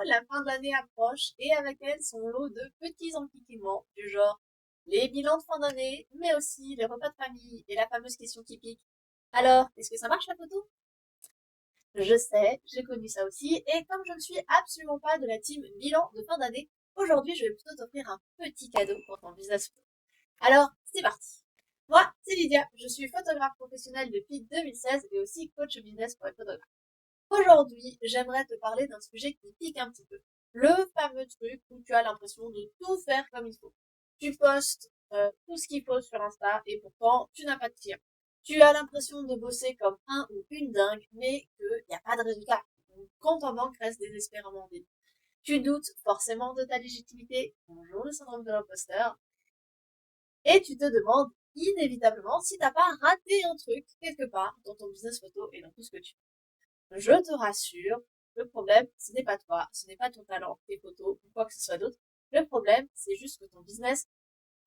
la fin de l'année approche et avec elle son lot de petits enquiquinements du genre les bilans de fin d'année, mais aussi les repas de famille et la fameuse question qui pique. Alors, est-ce que ça marche la photo? Je sais, j'ai connu ça aussi, et comme je ne suis absolument pas de la team bilan de fin d'année, aujourd'hui je vais plutôt t'offrir un petit cadeau pour ton business photo. Alors, c'est parti. Moi, c'est Lydia, je suis photographe professionnelle depuis 2016 et aussi coach business pour les photographes. Aujourd'hui, j'aimerais te parler d'un sujet qui pique un petit peu. Le fameux truc où tu as l'impression de tout faire comme il faut. Tu postes tout ce qu'il faut sur Insta et pourtant tu n'as pas de clients. Tu as l'impression de bosser comme un ou une dingue, mais qu'il n'y a pas de résultat. Ton compte en banque reste désespérément vide. Tu doutes forcément de ta légitimité, bonjour le syndrome de l'imposteur, et tu te demandes inévitablement si t'as pas raté un truc quelque part dans ton business photo et dans tout ce que tu fais. Je te rassure, le problème, ce n'est pas toi, ce n'est pas ton talent, tes photos ou quoi que ce soit d'autre. Le problème, c'est juste que ton business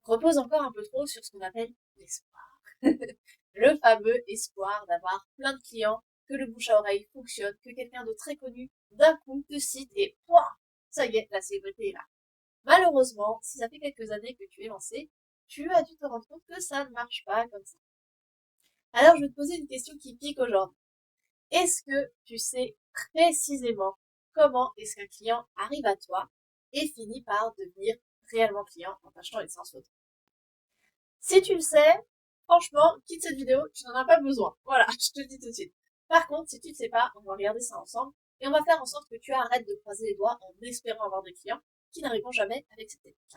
repose encore un peu trop sur ce qu'on appelle l'espoir. Le fameux espoir d'avoir plein de clients, que le bouche à oreille fonctionne, que quelqu'un de très connu d'un coup te cite et pouah, ça y est, la célébrité est là. Malheureusement, si ça fait quelques années que tu es lancé, tu as dû te rendre compte que ça ne marche pas comme ça. Alors je vais te poser une question qui pique aujourd'hui. Est-ce que tu sais précisément comment est-ce qu'un client arrive à toi et finit par devenir réellement client en t'achetant une séance photo? Si tu le sais, franchement, quitte cette vidéo, tu n'en as pas besoin. Voilà, je te le dis tout de suite. Par contre, si tu ne sais pas, on va regarder ça ensemble et on va faire en sorte que tu arrêtes de croiser les doigts en espérant avoir des clients qui n'arriveront jamais avec cette technique.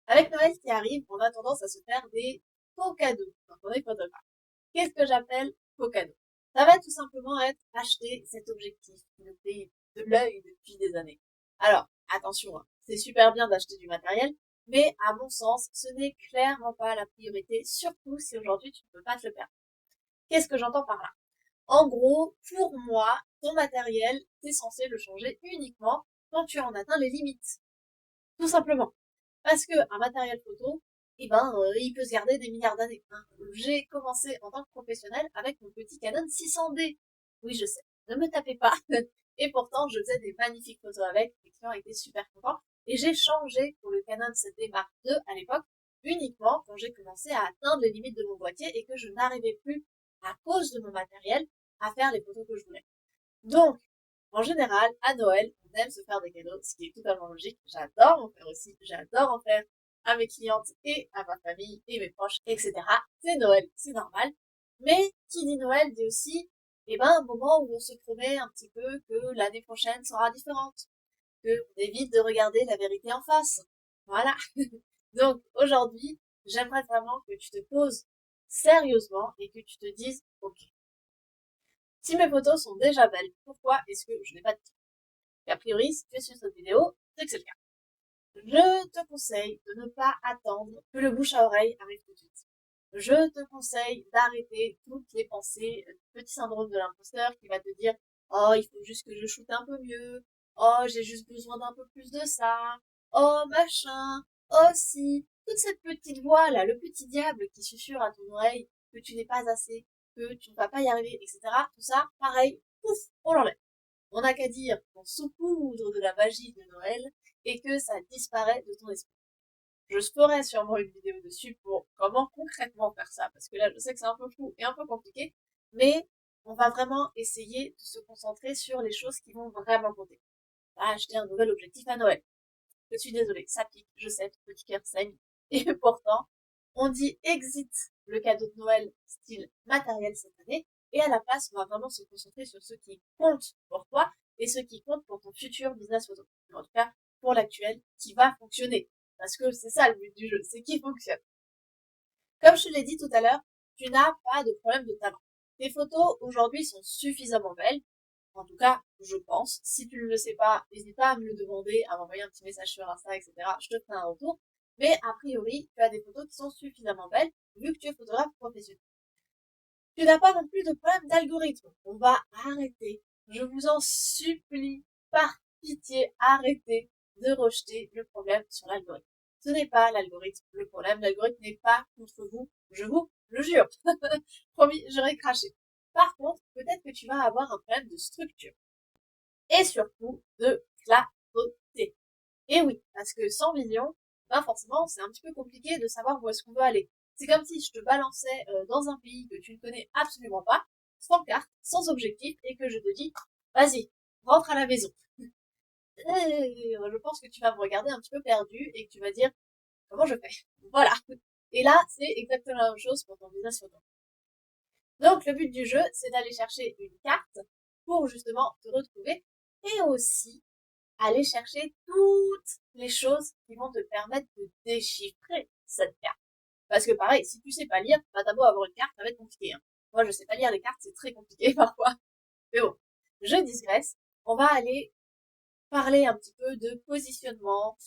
Avec Noël qui arrive, on a tendance à se faire des faux cadeaux quand on est photographe. Qu'est-ce que j'appelle faux cadeaux? Ça va tout simplement être acheter cet objectif qui nous fait de l'œil depuis des années. Alors, attention, hein, c'est super bien d'acheter du matériel, mais à mon sens, ce n'est clairement pas la priorité, surtout si aujourd'hui tu ne peux pas te le permettre. Qu'est-ce que j'entends par là? En gros, pour moi, ton matériel, t'es censé le changer uniquement quand tu en atteins les limites. Tout simplement. Parce que un matériel photo, il peut se garder des milliards d'années, hein. J'ai commencé en tant que professionnel avec mon petit Canon 600D. Oui, je sais, ne me tapez pas. Et pourtant, je faisais des magnifiques photos avec, les clients étaient super contents. Et j'ai changé pour le Canon 7D Mark II à l'époque, uniquement quand j'ai commencé à atteindre les limites de mon boîtier et que je n'arrivais plus, à cause de mon matériel, à faire les photos que je voulais. Donc, en général, à Noël, on aime se faire des cadeaux, ce qui est totalement logique. J'adore en faire aussi. J'adore en faire à mes clientes et à ma famille et mes proches, etc. C'est Noël, c'est normal. Mais qui dit Noël dit aussi, un moment où on se promet un petit peu que l'année prochaine sera différente, que on évite de regarder la vérité en face. Voilà. Donc aujourd'hui, j'aimerais vraiment que tu te poses sérieusement et que tu te dises, ok, si mes photos sont déjà belles, pourquoi est-ce que je n'ai pas de titre? Et a priori, si tu es sur cette vidéo, c'est que c'est le cas. Je te conseille de ne pas attendre que le bouche à oreille arrive tout de suite. Je te conseille d'arrêter toutes les pensées du petit syndrome de l'imposteur qui va te dire «Oh, il faut juste que je shoote un peu mieux. Oh, j'ai juste besoin d'un peu plus de ça. Oh, machin. Oh, si.» Toute cette petite voix là, le petit diable qui susurre à ton oreille que tu n'es pas assez, que tu ne vas pas y arriver, etc. Tout ça, pareil, pouf, on l'enlève. On n'a qu'à dire qu'on saupoudre de la magie de Noël et que ça disparaît de ton esprit. Je ferai sûrement une vidéo dessus pour comment concrètement faire ça, parce que là, je sais que c'est un peu fou et un peu compliqué, mais on va vraiment essayer de se concentrer sur les choses qui vont vraiment compter. Pas acheter un nouvel objectif à Noël. Je suis désolée, ça pique, je sais, ton petit cœur saigne. Et pourtant, on dit exit le cadeau de Noël style matériel cette année, et à la place, on va vraiment se concentrer sur ce qui compte pour toi et ce qui compte pour ton futur business photo. En tout cas, pour l'actuel, qui va fonctionner. Parce que c'est ça le but du jeu, c'est qu'il fonctionne. Comme je te l'ai dit tout à l'heure, tu n'as pas de problème de talent. Tes photos aujourd'hui sont suffisamment belles. En tout cas, je pense. Si tu ne le sais pas, n'hésite pas à me le demander, à m'envoyer un petit message sur Insta, etc. Je te ferai un retour. Mais a priori, tu as des photos qui sont suffisamment belles, vu que tu es photographe professionnel. Tu n'as pas non plus de problème d'algorithme. On va arrêter. Je vous en supplie, par pitié, arrêtez de rejeter le problème sur l'algorithme. Ce n'est pas l'algorithme le problème. L'algorithme n'est pas contre vous. Je vous le jure. Promis, j'aurais craché. Par contre, peut-être que tu vas avoir un problème de structure. et surtout de clarté. Et oui, parce que sans vision, ben forcément, c'est un petit peu compliqué de savoir où est-ce qu'on veut aller. C'est comme si je te balançais dans un pays que tu ne connais absolument pas, sans carte, sans objectif, et que je te dis, vas-y, rentre à la maison. Je pense que tu vas me regarder un petit peu perdu et que tu vas dire, comment je fais? Voilà. Et là, c'est exactement la même chose pour ton business photo. Donc, le but du jeu, c'est d'aller chercher une carte pour justement te retrouver et aussi aller chercher toutes les choses qui vont te permettre de déchiffrer cette carte. Parce que pareil, si tu sais pas lire, bah t'as beau avoir une carte, ça va être compliqué. Hein. Moi, je sais pas lire les cartes, c'est très compliqué parfois. Mais bon, je digresse. On va aller parler un petit peu de positionnement,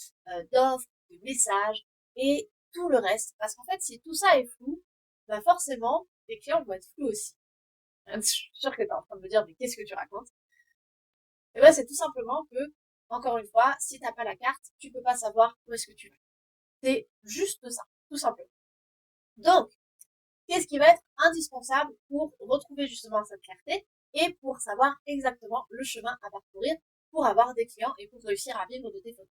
d'offres, de messages et tout le reste. Parce qu'en fait, si tout ça est flou, bah forcément, les clients vont être flous aussi. Je suis sûre que t'es en train de me dire, mais qu'est-ce que tu racontes? Et ben, c'est tout simplement que, encore une fois, si t'as pas la carte, tu peux pas savoir où est-ce que tu vas. C'est juste ça, tout simplement. Donc, qu'est-ce qui va être indispensable pour retrouver justement cette clarté et pour savoir exactement le chemin à parcourir pour avoir des clients et pour réussir à vivre de tes photos?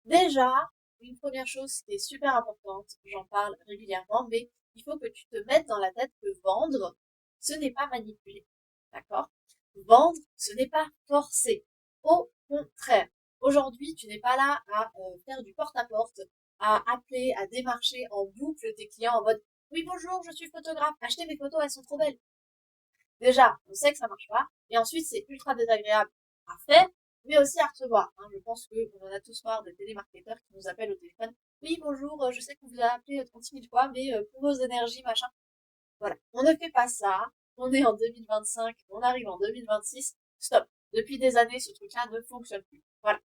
Déjà, une première chose qui est super importante, j'en parle régulièrement, mais il faut que tu te mettes dans la tête que vendre, ce n'est pas manipuler. D'accord? Vendre, ce n'est pas forcer. Au contraire. Aujourd'hui, tu n'es pas là à faire du porte-à-porte, à appeler, à démarcher en boucle tes clients en mode oui, bonjour, je suis photographe, achetez mes photos, elles sont trop belles. Déjà, on sait que ça marche pas. Et ensuite, c'est ultra désagréable à faire, mais aussi à recevoir. Hein. Je pense qu'on en a tous marre des télémarketeurs qui nous appellent au téléphone. Oui, bonjour, je sais qu'on vous a appelé 36 000 fois, mais pour vos énergies, machin. Voilà. On ne fait pas ça. On est en 2025, on arrive en 2026. Stop. Depuis des années, ce truc-là ne fonctionne plus. Voilà.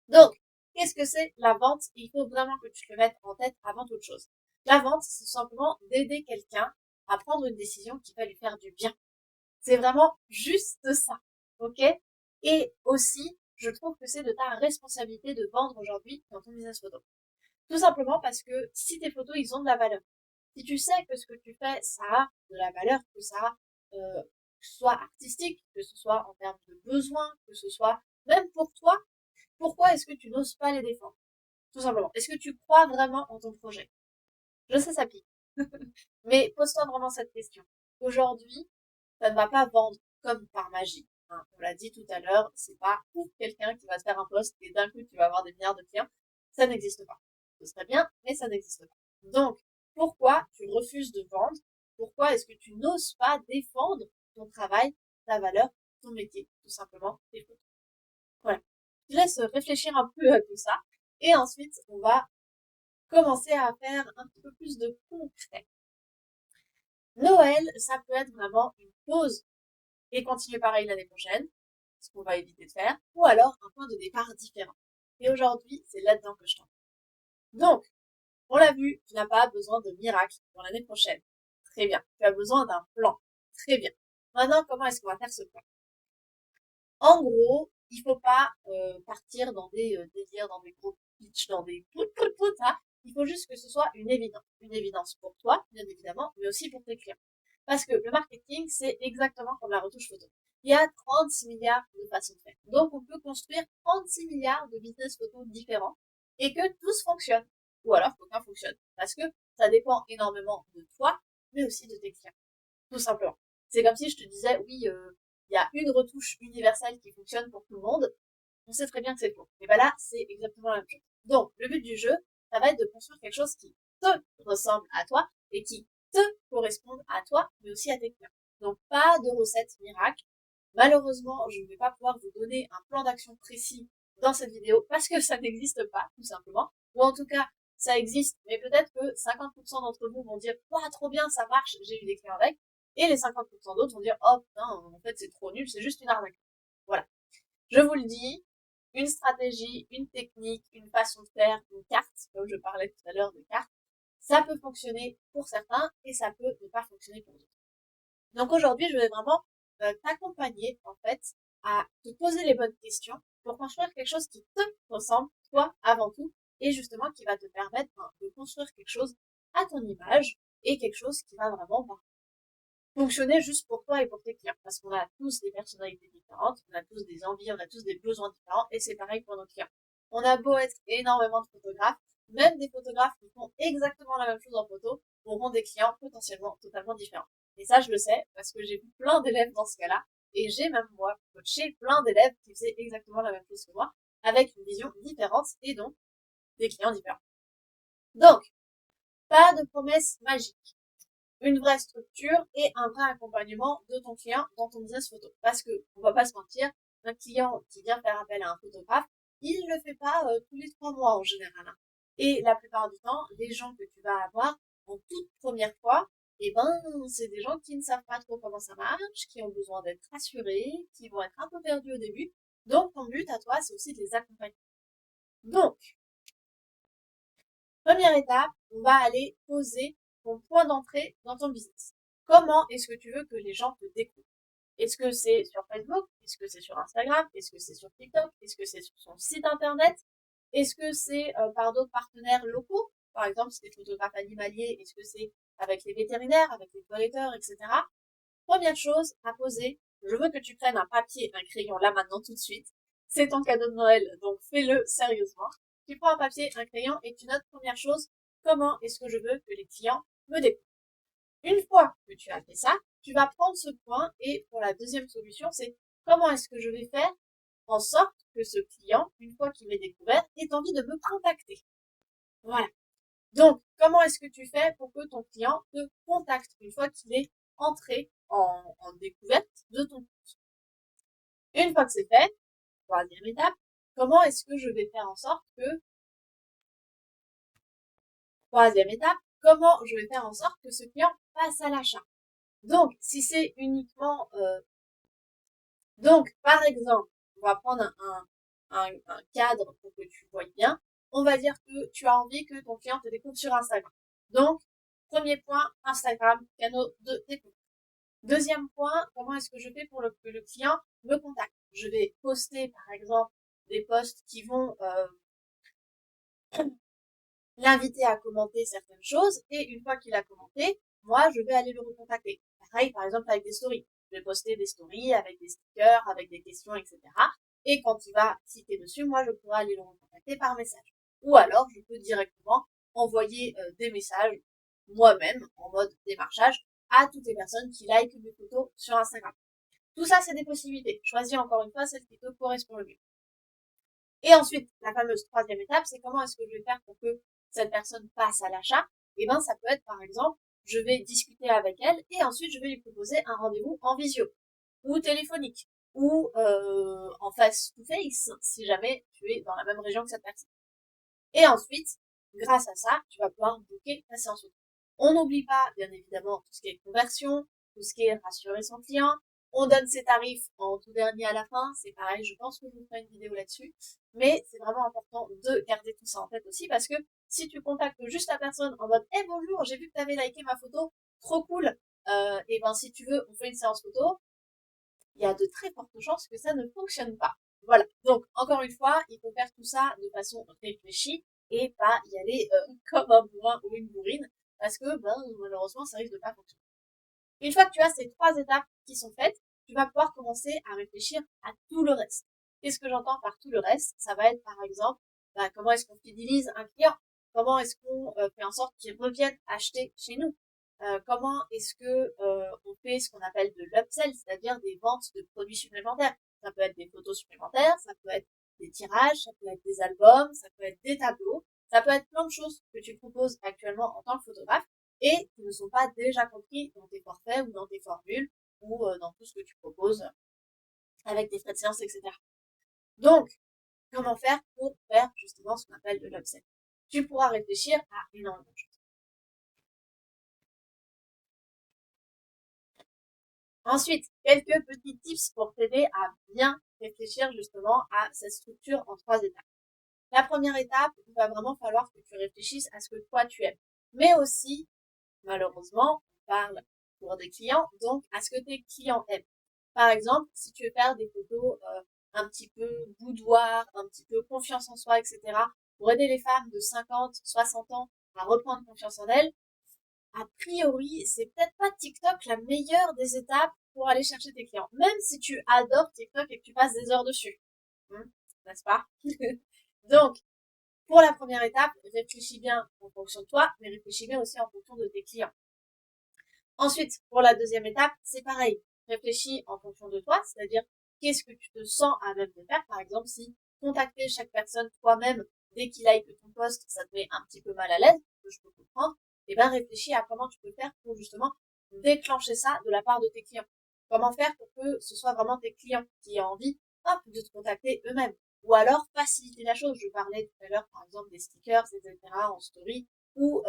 Donc, qu'est-ce que c'est la vente? Il faut vraiment que tu te le mettes en tête avant toute chose. La vente, c'est tout simplement d'aider quelqu'un à prendre une décision qui va lui faire du bien. C'est vraiment juste ça, ok? Et aussi, je trouve que c'est de ta responsabilité de vendre aujourd'hui dans ton business photo. Tout simplement parce que si tes photos, ils ont de la valeur, si tu sais que ce que tu fais, ça a de la valeur, que ça a, que ce soit artistique, que ce soit en termes de besoins, que ce soit même pour toi, pourquoi est-ce que tu n'oses pas les défendre? Tout simplement. Est-ce que tu crois vraiment en ton projet? Je sais, ça pique. Mais pose-toi vraiment cette question. Aujourd'hui, ça ne va pas vendre comme par magie. Hein. On l'a dit tout à l'heure, c'est pas pour quelqu'un qui va se faire un poste et d'un coup tu vas avoir des milliards de clients. Ça n'existe pas. Ce serait bien, mais ça n'existe pas. Donc, pourquoi tu refuses de vendre? Pourquoi est-ce que tu n'oses pas défendre ton travail, ta valeur, ton métier, tout simplement, tes photos? Voilà. Je te laisse réfléchir un peu à tout ça. Et ensuite, on va commencer à faire un petit peu plus de concret. Noël, ça peut être vraiment une pause et continuer pareil l'année prochaine, ce qu'on va éviter de faire, ou alors un point de départ différent. Et aujourd'hui, c'est là-dedans que je t'en parle. Donc, on l'a vu, tu n'as pas besoin de miracle pour l'année prochaine. Très bien. Tu as besoin d'un plan. Très bien. Maintenant, comment est-ce qu'on va faire ce plan? En gros, il faut pas partir dans des délires, dans des gros pitchs, dans des hein. Il faut juste que ce soit une évidence. Une évidence pour toi, bien évidemment, mais aussi pour tes clients. Parce que le marketing, c'est exactement comme la retouche photo. Il y a 36 milliards de façons de faire. Donc, on peut construire 36 milliards de business photos différents et que tous fonctionnent. Ou alors qu'aucun fonctionne. Parce que ça dépend énormément de toi, mais aussi de tes clients. Tout simplement. C'est comme si je te disais, oui, il y a une retouche universelle qui fonctionne pour tout le monde. On sait très bien que c'est faux. Et ben là, c'est exactement la même chose. Donc, le but du jeu, ça va être de construire quelque chose qui te ressemble à toi et qui te corresponde à toi, mais aussi à tes clients. Donc, pas de recette miracle. Malheureusement, je ne vais pas pouvoir vous donner un plan d'action précis dans cette vidéo parce que ça n'existe pas, tout simplement. Ou en tout cas, ça existe, mais peut-être que 50% d'entre vous vont dire, ouah, trop bien, ça marche, j'ai eu des clients avec. Et les 50% d'autres vont dire, oh putain, en fait, c'est trop nul, c'est juste une arnaque. Voilà. Je vous le dis, une stratégie, une technique, une façon de faire, une carte, comme je parlais tout à l'heure de carte, ça peut fonctionner pour certains et ça peut ne pas fonctionner pour d'autres. Donc aujourd'hui, je vais vraiment t'accompagner en fait à te poser les bonnes questions pour construire quelque chose qui te ressemble, toi avant tout, et justement qui va te permettre de construire quelque chose à ton image et quelque chose qui va vraiment fonctionner juste pour toi et pour tes clients. Parce qu'on a tous des personnalités différentes, on a tous des envies, on a tous des besoins différents, et c'est pareil pour nos clients. On a beau être énormément de photographes, même des photographes qui font exactement la même chose en photo auront des clients potentiellement totalement différents. Et ça, je le sais parce que j'ai vu plein d'élèves dans ce cas-là, et j'ai même moi coaché plein d'élèves qui faisaient exactement la même chose que moi, avec une vision différente et donc des clients différents. Donc, pas de promesses magiques, une vraie structure et un vrai accompagnement de ton client dans ton business photo. Parce que, on va pas se mentir, un client qui vient faire appel à un photographe, il ne le fait pas tous les 3 mois en général, hein. Et la plupart du temps, les gens que tu vas avoir en toute première fois, eh ben, c'est des gens qui ne savent pas trop comment ça marche, qui ont besoin d'être rassurés, qui vont être un peu perdus au début. Donc, ton but à toi, c'est aussi de les accompagner. Donc, première étape, on va aller poser ton point d'entrée dans ton business. Comment est-ce que tu veux que les gens te découvrent? Est-ce que c'est sur Facebook? Est-ce que c'est sur Instagram? Est-ce que c'est sur TikTok? Est-ce que c'est sur son site internet? Est-ce que c'est par d'autres partenaires locaux? Par exemple, si tu es photographe animalier, est-ce que c'est avec les vétérinaires, avec les toiletteurs, etc. Première chose à poser, je veux que tu prennes un papier, un crayon là maintenant tout de suite. C'est ton cadeau de Noël, donc fais-le sérieusement. Tu prends un papier, un crayon et tu notes première chose, comment est-ce que je veux que les clients me découvrent. Une fois que tu as fait ça, tu vas prendre ce point et pour la deuxième solution, c'est comment est-ce que je vais faire en sorte que ce client, une fois qu'il m'est découvert, ait envie de me contacter. Voilà. Donc, comment est-ce que tu fais pour que ton client te contacte une fois qu'il est entré en découverte de ton compte? Une fois que c'est fait, troisième étape, comment est-ce que je vais faire en sorte que, troisième étape, comment je vais faire en sorte que ce client passe à l'achat? Donc, si c'est uniquement, donc, par exemple, on va prendre un cadre pour que tu vois bien. On va dire que tu as envie que ton client te découvre sur Instagram. Donc, premier point, Instagram, canal de découverte. Deuxième point, comment est-ce que je fais pour que le client me contacte? Je vais poster, par exemple, des posts qui vont l'inviter à commenter certaines choses, et une fois qu'il a commenté, moi, je vais aller le recontacter. Pareil, par exemple, avec des stories. Je vais poster des stories avec des stickers, avec des questions, etc. Et quand il va citer dessus, moi, je pourrai aller le recontacter par message. Ou alors, je peux directement envoyer des messages moi-même, en mode démarchage, à toutes les personnes qui likent mes photos sur Instagram. Tout ça, c'est des possibilités. Choisis encore une fois celle qui te correspond le mieux. Et ensuite, la fameuse troisième étape, c'est comment est-ce que je vais faire pour que cette personne passe à l'achat? Eh ben, ça peut être, par exemple, je vais discuter avec elle et ensuite je vais lui proposer un rendez-vous en visio ou téléphonique ou en face to face si jamais tu es dans la même région que cette personne. Et ensuite, grâce à ça, tu vas pouvoir booker ta séance auto. On n'oublie pas, bien évidemment, tout ce qui est conversion, tout ce qui est rassurer son client. On donne ses tarifs en tout dernier à la fin. C'est pareil, je pense que je vous ferai une vidéo là-dessus. Mais c'est vraiment important de garder tout ça en tête aussi parce que si tu contactes juste la personne en mode, eh bonjour, j'ai vu que tu avais liké ma photo, trop cool. Et ben, si tu veux, on fait une séance photo. Il y a de très fortes chances que ça ne fonctionne pas. Voilà. Donc, encore une fois, il faut faire tout ça de façon réfléchie et pas y aller comme un bourrin ou une bourrine parce que, ben, malheureusement, ça risque de pas fonctionner. Une fois que tu as ces 3 étapes qui sont faites, tu vas pouvoir commencer à réfléchir à tout le reste. Qu'est-ce que j'entends par tout le reste? Ça va être, par exemple, ben, comment est-ce qu'on fidélise un client? Comment est-ce qu'on fait en sorte qu'il revienne acheter chez nous? Comment est-ce que on fait ce qu'on appelle de l'upsell, c'est-à-dire des ventes de produits supplémentaires. Ça peut être des photos supplémentaires, ça peut être des tirages, ça peut être des albums, ça peut être des tableaux, ça peut être plein de choses que tu proposes actuellement en tant que photographe et qui ne sont pas déjà compris dans tes forfaits ou dans tes formules ou dans tout ce que tu proposes avec tes frais de séance, etc. Donc, comment faire pour faire justement ce qu'on appelle de l'upsell? Tu pourras réfléchir à énormément de choses. Ensuite, quelques petits tips pour t'aider à bien réfléchir justement à cette structure en 3 étapes. La première étape, il va vraiment falloir que tu réfléchisses à ce que toi tu aimes. Mais aussi, malheureusement, on parle pour des clients, donc à ce que tes clients aiment. Par exemple, si tu veux faire des photos un petit peu boudoir, un petit peu confiance en soi, etc., pour aider les femmes de 50, 60 ans à reprendre confiance en elles, a priori, c'est peut-être pas TikTok la meilleure des étapes pour aller chercher tes clients. Même si tu adores TikTok et que tu passes des heures dessus. Hmm, n'est-ce pas? Donc, pour la première étape, réfléchis bien en fonction de toi, mais réfléchis bien aussi en fonction de tes clients. Ensuite, pour la deuxième étape, c'est pareil. Réfléchis en fonction de toi, c'est-à-dire qu'est-ce que tu te sens à même de faire. Par exemple, si contacter chaque personne toi-même dès qu'il like ton post, ça te met un petit peu mal à l'aise, que je peux comprendre, et ben réfléchis à comment tu peux faire pour justement déclencher ça de la part de tes clients. Comment faire pour que ce soit vraiment tes clients qui aient envie, hop, de te contacter eux-mêmes. Ou alors faciliter la chose. Je parlais tout à l'heure, par exemple, des stickers, etc. en story, ou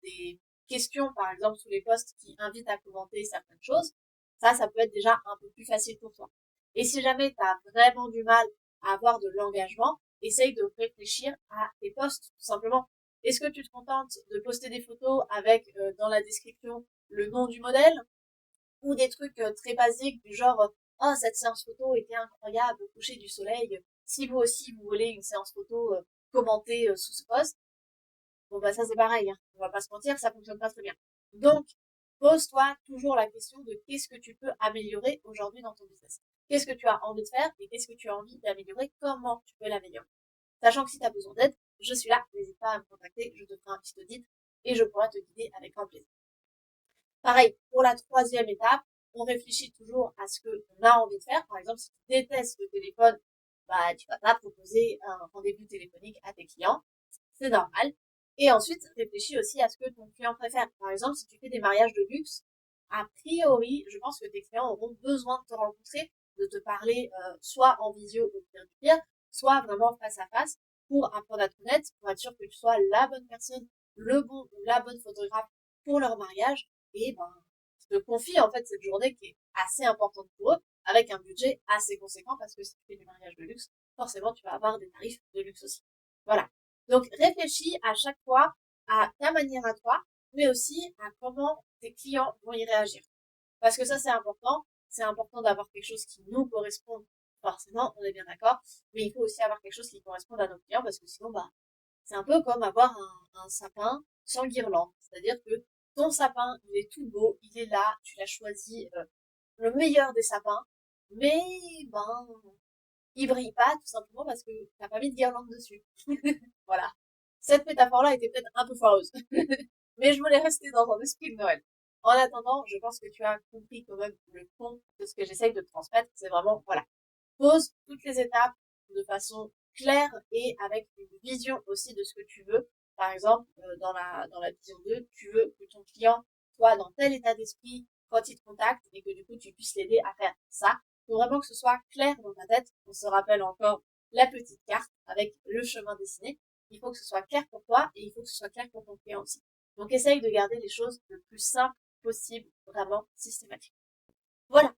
des questions, par exemple, sous les posts qui invitent à commenter certaines choses, ça peut être déjà un peu plus facile pour toi. Et si jamais tu as vraiment du mal à avoir de l'engagement, essaye de réfléchir à tes posts, tout simplement. Est-ce que tu te contentes de poster des photos avec dans la description le nom du modèle ou des trucs très basiques du genre oh cette séance photo était incroyable au coucher du soleil. Si vous aussi vous voulez une séance photo commentée sous ce post, bon bah ça c'est pareil, hein. On va pas se mentir, ça fonctionne pas très bien. Donc pose-toi toujours la question de qu'est-ce que tu peux améliorer aujourd'hui dans ton business. Qu'est-ce que tu as envie de faire et qu'est-ce que tu as envie d'améliorer, comment tu peux l'améliorer. Sachant que si tu as besoin d'aide, je suis là, n'hésite pas à me contacter, je te ferai un petit audit et je pourrai te guider avec grand plaisir. Pareil, pour la troisième étape, on réfléchit toujours à ce que l'on a envie de faire. Par exemple, si tu détestes le téléphone, bah, tu vas pas proposer un rendez-vous téléphonique à tes clients. C'est normal. Et ensuite, réfléchis aussi à ce que ton client préfère. Par exemple, si tu fais des mariages de luxe, a priori, je pense que tes clients auront besoin de te rencontrer, de te parler, soit en visio au pire, soit vraiment face à face pour apprendre à te connaître, pour être sûr que tu sois la bonne personne, le bon ou la bonne photographe pour leur mariage et ben, je te confie en fait cette journée qui est assez importante pour eux, avec un budget assez conséquent parce que si tu fais du mariage de luxe, forcément tu vas avoir des tarifs de luxe aussi. Voilà. Donc réfléchis à chaque fois à ta manière à toi, mais aussi à comment tes clients vont y réagir. Parce que ça c'est important. C'est important d'avoir quelque chose qui nous corresponde. Forcément, on est bien d'accord. Mais il faut aussi avoir quelque chose qui corresponde à nos clients parce que sinon, bah, c'est un peu comme avoir un sapin sans guirlande. C'est-à-dire que ton sapin, il est tout beau, il est là, tu l'as choisi le meilleur des sapins, mais ben, il brille pas tout simplement parce que t'as pas mis de guirlande dessus. Voilà. Cette métaphore-là était peut-être un peu foireuse, mais je voulais rester dans un esprit de Noël. En attendant, je pense que tu as compris quand même le fond de ce que j'essaye de te transmettre. C'est vraiment, voilà, pose toutes les étapes de façon claire et avec une vision aussi de ce que tu veux. Par exemple, dans la vision 2, tu veux que ton client soit dans tel état d'esprit quand il te contacte et que du coup tu puisses l'aider à faire ça. Il faut vraiment que ce soit clair dans ta tête. On se rappelle encore la petite carte avec le chemin dessiné. Il faut que ce soit clair pour toi et il faut que ce soit clair pour ton client aussi. Donc essaye de garder les choses le plus simple possible, vraiment systématique. Voilà.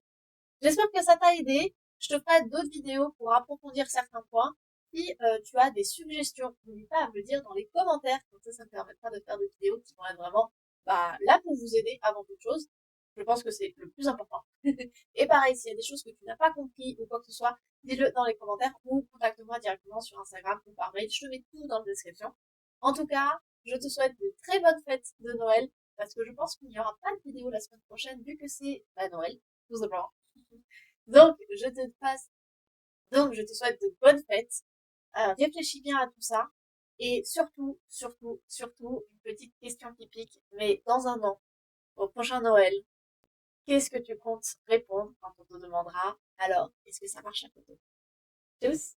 J'espère que ça t'a aidé. Je te ferai d'autres vidéos pour approfondir certains points. Si tu as des suggestions, n'hésite pas à me le dire dans les commentaires. Comme ça me permettra de faire des vidéos qui vont être vraiment là pour vous aider avant toute chose. Je pense que c'est le plus important. Et pareil, s'il y a des choses que tu n'as pas compris ou quoi que ce soit, dis-le dans les commentaires ou contacte-moi directement sur Instagram ou par mail. Je te mets tout dans la description. En tout cas, je te souhaite de très bonnes fêtes de Noël parce que je pense qu'il n'y aura pas de vidéo la semaine prochaine vu que c'est Noël, tout simplement. Donc, je te souhaite de bonnes fêtes. Réfléchis bien à tout ça. Et surtout, surtout, surtout, une petite question qui pique, mais dans un an, au prochain Noël, qu'est-ce que tu comptes répondre quand on te demandera alors, est-ce que ça marche à côté? Tchuss!